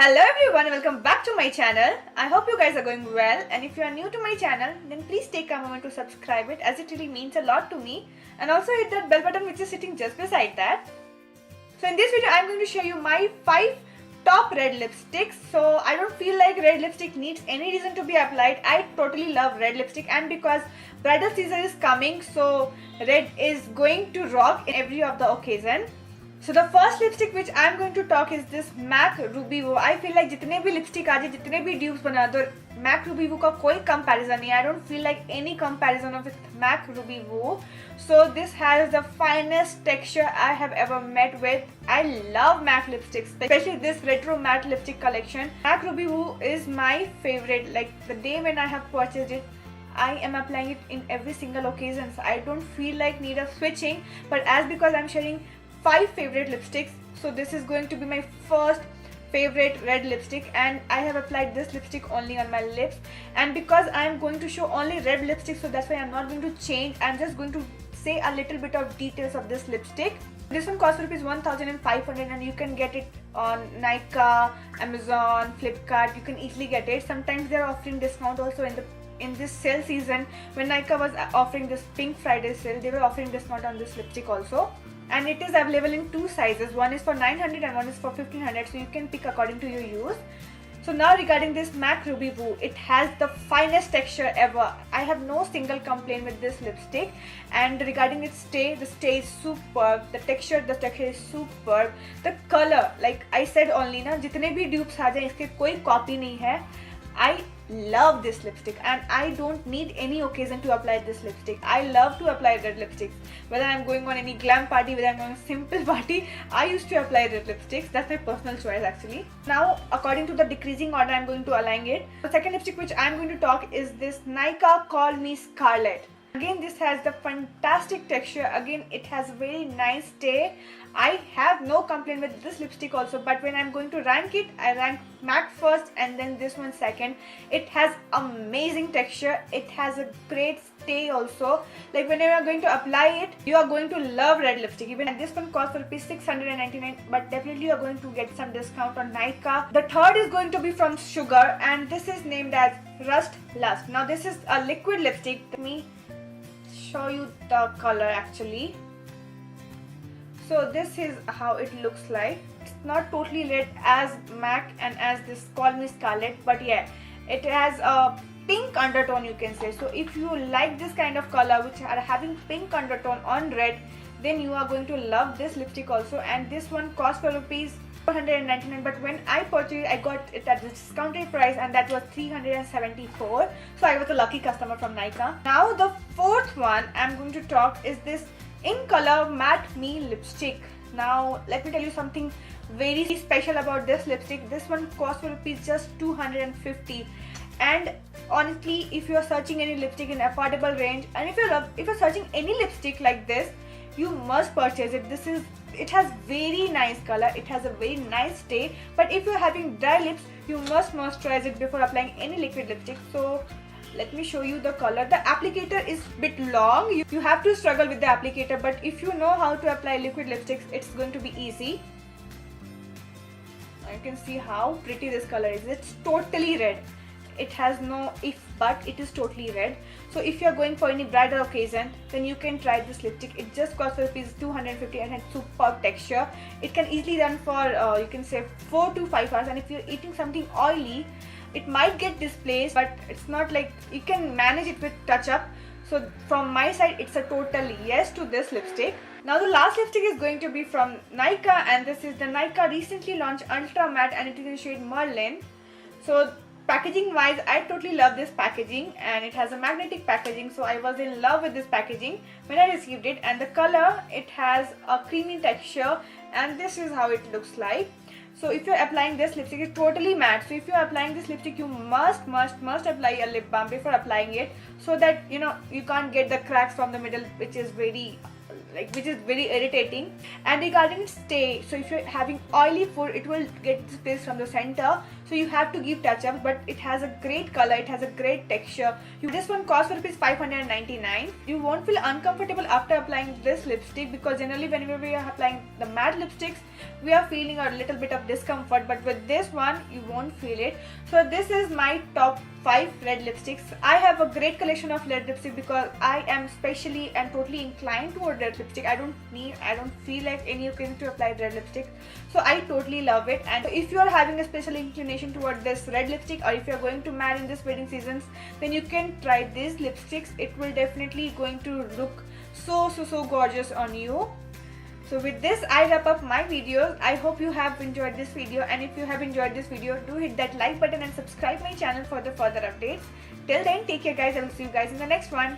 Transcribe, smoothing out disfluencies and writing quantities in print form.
Hello everyone, welcome back to my channel. I hope you guys are going well, and if you are new to my channel then please take a moment to subscribe it, as it really means a lot to me, and also hit that bell button which is sitting just beside that. So in this video I am going to show you my 5 top red lipsticks. So I don't feel like red lipstick needs any reason to be applied. I totally love red lipstick, and because bridal season is coming, so red is going to rock in every of the occasion. So the first lipstick which I am going to talk is this MAC Ruby Woo. I feel like जितने भी lipstick आ जाए, जितने भी dupes बना दो, MAC Ruby Woo का कोई comparison नहीं. I don't feel like any comparison of MAC Ruby Woo. So this has the finest texture I have ever met with. I love MAC lipsticks, especially this retro matte lipstick collection. MAC Ruby Woo is my favorite. Like the day when I have purchased it, I am applying it in every single occasion. So I don't feel like need of switching. But as because I'm sharing 5 favorite lipsticks, so this is going to be my first favorite red lipstick, and I have applied this lipstick only on my lips. And because I am going to show only red lipstick, so that's why I'm not going to change. I'm just going to say a little bit of details of this lipstick. This one costs rupees 1,500, and you can get it on Nykaa, Amazon, Flipkart. You can easily get it. Sometimes they are offering discount also in this sale season. When Nykaa was offering this Pink Friday sale, they were offering discount on this lipstick also. And it is available in 2 sizes. One is for 900 and one is for 1500, so you can pick according to your use. So now regarding this MAC Ruby Woo, it has the finest texture ever. I have no single complaint with this lipstick. And regarding its stay, the stay is superb. The texture is superb. The color, like I said only na, जितने भी dupes आ जाए, इसके कोई copy नहीं है. I love this lipstick, and I don't need any occasion to apply this lipstick. I love to apply red lipsticks. Whether I'm going on any glam party, whether I'm going on a simple party, I used to apply red lipsticks. That's my personal choice actually. Now, according to the decreasing order, I'm going to align it. The second lipstick which I'm going to talk is this Nykaa Call Me Scarlet. Again, this has the fantastic texture. Again, it has very nice stay. I have no complaint with this lipstick also, but when I'm going to rank it, I rank MAC first and then this one second. It has amazing texture. It has a great stay also. Like whenever you're going to apply it, you are going to love red lipstick. Even and this one costs rupees 699, but definitely you're going to get some discount on Nykaa. The third is going to be from Sugar, and this is named as Rust Lust. Now this is a liquid lipstick. Let me show you the color actually. So this is how it looks like. It's not totally red as MAC and as this Call Me Scarlet, but yeah, it has a pink undertone, you can say. So if you like this kind of color which are having pink undertone on red, then you are going to love this lipstick also. And this one costs for rupees 499, but when I purchased it, I got it at the discounted price, and that was 374. So I was a lucky customer from Nykaa. Now the fourth one I'm going to talk is this In Color Matte Me lipstick. Now let me tell you something very special about this lipstick. This one costs for rupees just 250, and honestly, if you are searching any lipstick in affordable range, and if you're searching any lipstick like this, you must purchase it. It has very nice color, it has a very nice stay, but if you're having dry lips, you must moisturize it before applying any liquid lipstick. So let me show you the color. The applicator is bit long. You have to struggle with the applicator, but if you know how to apply liquid lipsticks, it's going to be easy. You can see how pretty this color is. It's totally red. It has no if but, it is totally red. So if you are going for any bridal occasion, then you can try this lipstick. It just costs rupees 250 and has superb texture. It can easily run for you can say 4 to 5 hours, and if you're eating something oily, it might get displaced, but it's not like you can manage it with touch up. So from my side, it's a total yes to this lipstick. Now the last lipstick is going to be from Nykaa, and this is the Nykaa recently launched Ultra Matte, and it is in shade Merlin. So packaging wise, I totally love this packaging, and it has a magnetic packaging, so I was in love with this packaging when I received it. And the color, it has a creamy texture, and this is how it looks like. So if you're applying this lipstick, it's totally matte. So if you're applying this lipstick, you must apply a lip balm before applying it, so that you can't get the cracks from the middle, which is very like which is very irritating. And regarding stay, so if you're having oily food, it will get spills from the center, so you have to give touch up. But it has a great color, it has a great texture. This one costs for rupees 599. You won't feel uncomfortable after applying this lipstick, because generally whenever we are applying the matte lipsticks, we are feeling a little bit of discomfort, but with this one you won't feel it. So this is my top 5 red lipsticks. I have a great collection of red lipstick because I am specially and totally inclined toward red lipstick. I don't feel like any occasion to apply red lipstick, so I totally love it. And if you are having a special inclination toward this red lipstick, or if you are going to marry in this wedding seasons, then you can try these lipsticks. It will definitely going to look so gorgeous on you. So with this, I wrap up my videos. I hope you have enjoyed this video, and if you have enjoyed this video, do hit that like button and subscribe my channel for the further updates. Till then, take care guys. I will see you guys in the next one.